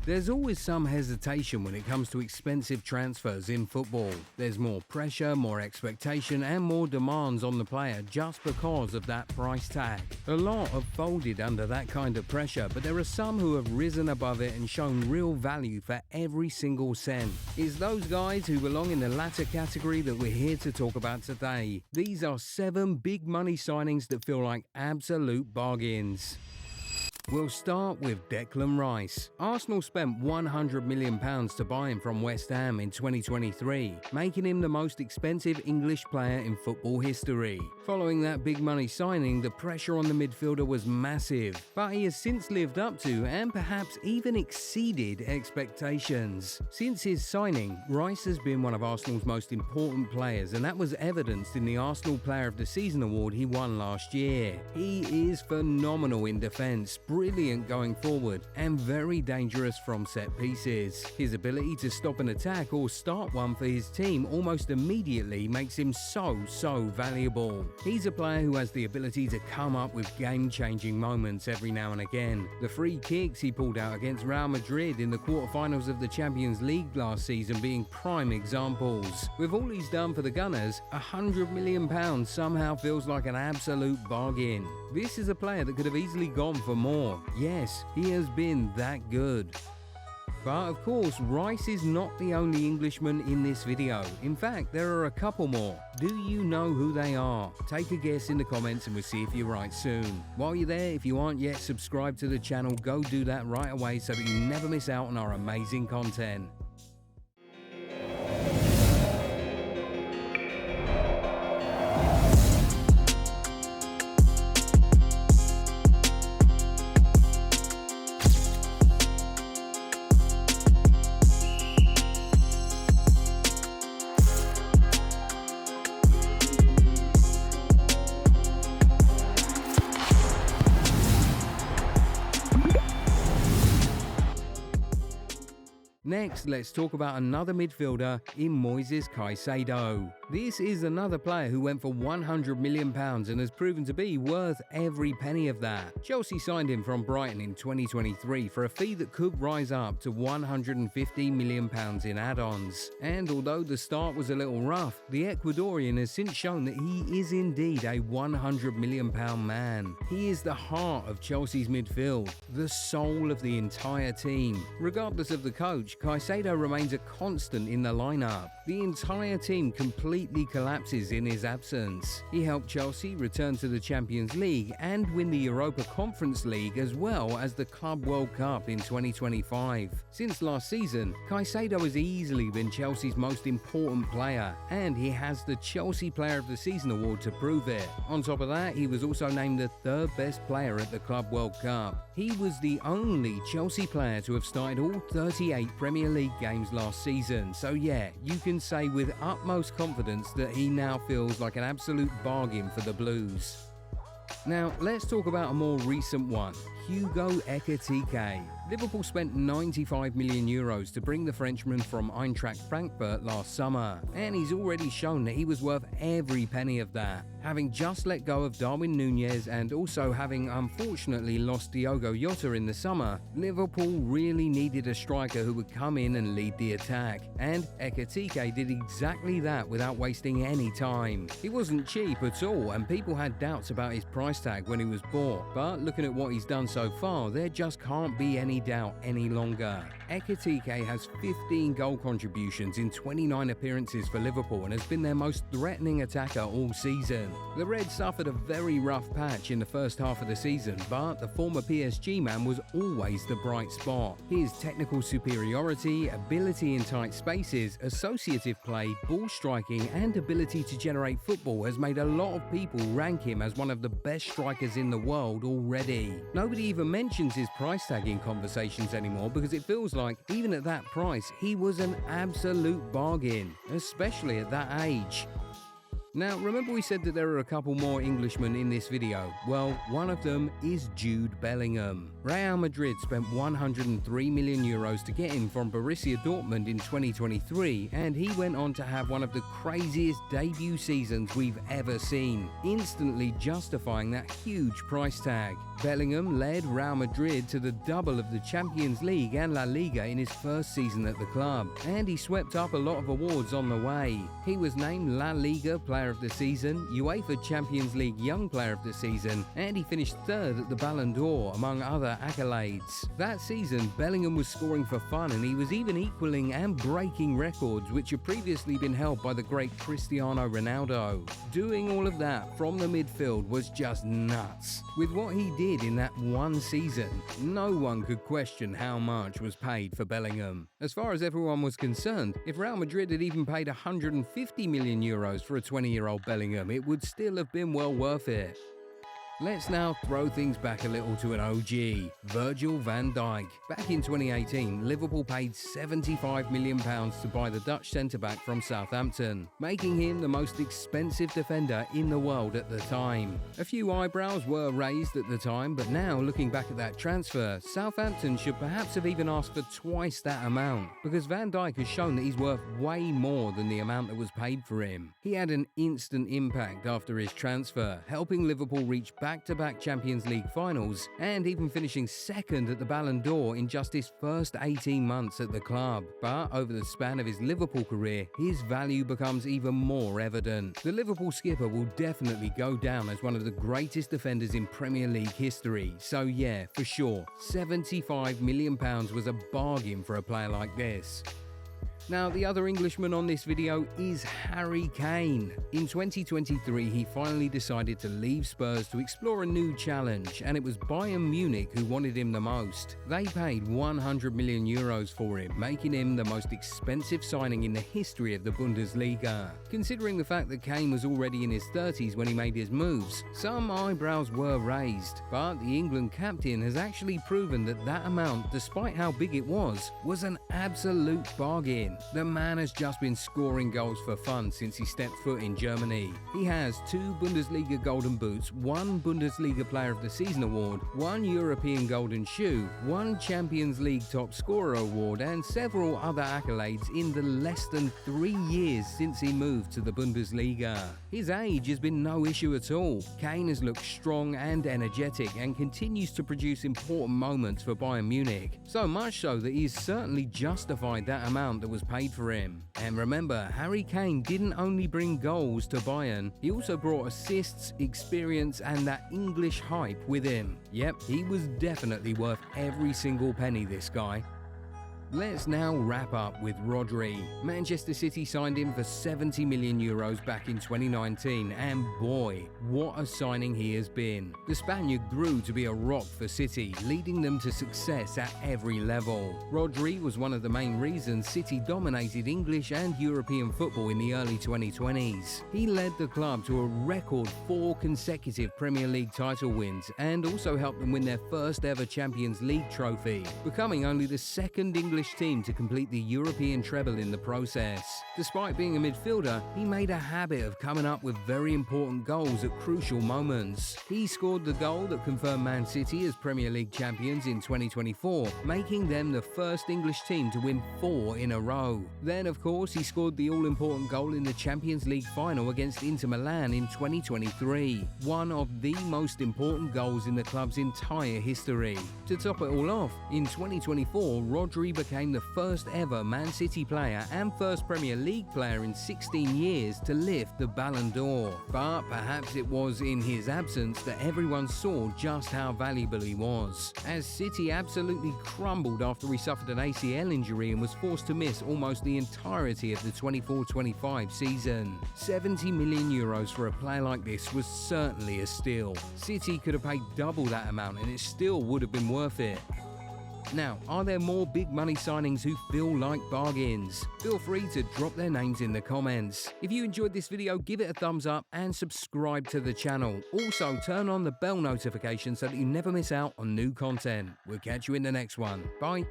There's always some hesitation when it comes to expensive transfers in football. There's more pressure, more expectation, and more demands on the player just because of that price tag. A lot have folded under that kind of pressure, but there are some who have risen above it and shown real value for every single cent. It's those guys who belong in the latter category that we're here to talk about today. These are 7 big money signings that feel like absolute bargains. We'll start with Declan Rice. Arsenal spent £100 million to buy him from West Ham in 2023, making him the most expensive English player in football history. Following that big money signing, the pressure on the midfielder was massive, but he has since lived up to and perhaps even exceeded expectations. Since his signing, Rice has been one of Arsenal's most important players, and that was evidenced in the Arsenal Player of the Season award he won last year. He is phenomenal in defence, brilliant going forward, and very dangerous from set pieces. His ability to stop an attack or start one for his team almost immediately makes him so valuable. He's a player who has the ability to come up with game-changing moments every now and again. The free kicks he pulled out against Real Madrid in the quarterfinals of the Champions League last season being prime examples. With all he's done for the Gunners, £100 million somehow feels like an absolute bargain. This is a player that could have easily gone for more. Yes, he has been that good. But of course, Rice is not the only Englishman in this video. In fact, there are a couple more. Do you know who they are? Take a guess in the comments and we'll see if you're right soon. While you're there, if you aren't yet subscribed to the channel, go do that right away so that you never miss out on our amazing content. Next, let's talk about another midfielder in Moisés Caicedo. This is another player who went for £100 million and has proven to be worth every penny of that. Chelsea signed him from Brighton in 2023 for a fee that could rise up to £150 million in add-ons. And although the start was a little rough, the Ecuadorian has since shown that he is indeed a £100 million man. He is the heart of Chelsea's midfield, the soul of the entire team. Regardless of the coach, Caicedo remains a constant in the lineup. The entire team completely collapses in his absence. He helped Chelsea return to the Champions League and win the Europa Conference League as well as the Club World Cup in 2025. Since last season, Caicedo has easily been Chelsea's most important player, and he has the Chelsea Player of the Season award to prove it. On top of that, he was also named the 3rd best player at the Club World Cup. He was the only Chelsea player to have started all 38 Premier League games last season, so yeah, you can say with utmost confidence that he now feels like an absolute bargain for the Blues. Now, let's talk about a more recent one, Hugo Ekitike. Liverpool spent €95 million to bring the Frenchman from Eintracht Frankfurt last summer, and he's already shown that he was worth every penny of that. Having just let go of Darwin Núñez and also having unfortunately lost Diogo Jota in the summer, Liverpool really needed a striker who would come in and lead the attack, and Ekitike did exactly that without wasting any time. He wasn't cheap at all, and people had doubts about his price tag when he was bought, but looking at what he's done so far, there just can't be any doubt any longer. Ekitike has 15 goal contributions in 29 appearances for Liverpool and has been their most threatening attacker all season. The Reds suffered a very rough patch in the first half of the season, but the former PSG man was always the bright spot. His technical superiority, ability in tight spaces, associative play, ball striking, and ability to generate football has made a lot of people rank him as one of the best strikers in the world already. Nobody even mentions his price tag in conversations anymore because it feels like, even at that price, he was an absolute bargain, especially at that age. Now, remember we said that there are a couple more Englishmen in this video? Well, one of them is Jude Bellingham. Real Madrid spent 103 million euros to get him from Borussia Dortmund in 2023, and he went on to have one of the craziest debut seasons we've ever seen, instantly justifying that huge price tag. Bellingham led Real Madrid to the double of the Champions League and La Liga in his first season at the club, and he swept up a lot of awards on the way. He was named La Liga Player of the Season, UEFA Champions League Young Player of the Season, and he finished third at the Ballon d'Or, among other accolades. That season, Bellingham was scoring for fun, and he was even equaling and breaking records which had previously been held by the great Cristiano Ronaldo. Doing all of that from the midfield was just nuts. With what he did in that one season, no one could question how much was paid for Bellingham. As far as everyone was concerned, if Real Madrid had even paid 150 million euros for a 20-year-old Bellingham, it would still have been well worth it. Let's now throw things back a little to an OG, Virgil van Dijk. Back in 2018, Liverpool paid £75 million to buy the Dutch centre-back from Southampton, making him the most expensive defender in the world at the time. A few eyebrows were raised at the time, but now, looking back at that transfer, Southampton should perhaps have even asked for twice that amount, because Van Dijk has shown that he's worth way more than the amount that was paid for him. He had an instant impact after his transfer, helping Liverpool reach back-to-back Champions League finals and even finishing second at the Ballon d'Or in just his first 18 months at the club. But over the span of his Liverpool career, his value becomes even more evident. The Liverpool skipper will definitely go down as one of the greatest defenders in Premier League history. So yeah, for sure, £75 million was a bargain for a player like this. Now, the other Englishman on this video is Harry Kane. In 2023, he finally decided to leave Spurs to explore a new challenge, and it was Bayern Munich who wanted him the most. They paid 100 million euros for him, making him the most expensive signing in the history of the Bundesliga. Considering the fact that Kane was already in his 30s when he made his moves, some eyebrows were raised, but the England captain has actually proven that that amount, despite how big it was an absolute bargain. The man has just been scoring goals for fun since he stepped foot in Germany. He has 2 Bundesliga Golden Boots, 1 Bundesliga Player of the Season award, 1 European Golden Shoe, 1 Champions League Top Scorer award, and several other accolades in the less than 3 years since he moved to the Bundesliga. His age has been no issue at all. Kane has looked strong and energetic and continues to produce important moments for Bayern Munich. So much so that he's certainly justified that amount that was paid for him. And remember, Harry Kane didn't only bring goals to Bayern, he also brought assists, experience, and that English hype with him. Yep, he was definitely worth every single penny, this guy. Let's now wrap up with Rodri. Manchester City signed him for 70 million euros back in 2019, and boy, what a signing he has been. The Spaniard grew to be a rock for City, leading them to success at every level. Rodri was one of the main reasons City dominated English and European football in the early 2020s. He led the club to a record 4 consecutive Premier League title wins, and also helped them win their first ever Champions League trophy, becoming only the second English team to complete the European treble in the process. Despite being a midfielder, he made a habit of coming up with very important goals at crucial moments. He scored the goal that confirmed Man City as Premier League champions in 2024, making them the first English team to win 4 in a row. Then, of course, he scored the all-important goal in the Champions League final against Inter Milan in 2023, one of the most important goals in the club's entire history. To top it all off, in 2024, Rodri became the first ever Man City player and first Premier League player in 16 years to lift the Ballon d'Or. But perhaps it was in his absence that everyone saw just how valuable he was, as City absolutely crumbled after he suffered an ACL injury and was forced to miss almost the entirety of the 24-25 season. 70 million euros for a player like this was certainly a steal. City could have paid double that amount and it still would have been worth it. Now, are there more big money signings who feel like bargains? Feel free to drop their names in the comments. If you enjoyed this video, give it a thumbs up and subscribe to the channel. Also, turn on the bell notification so that you never miss out on new content. We'll catch you in the next one. Bye.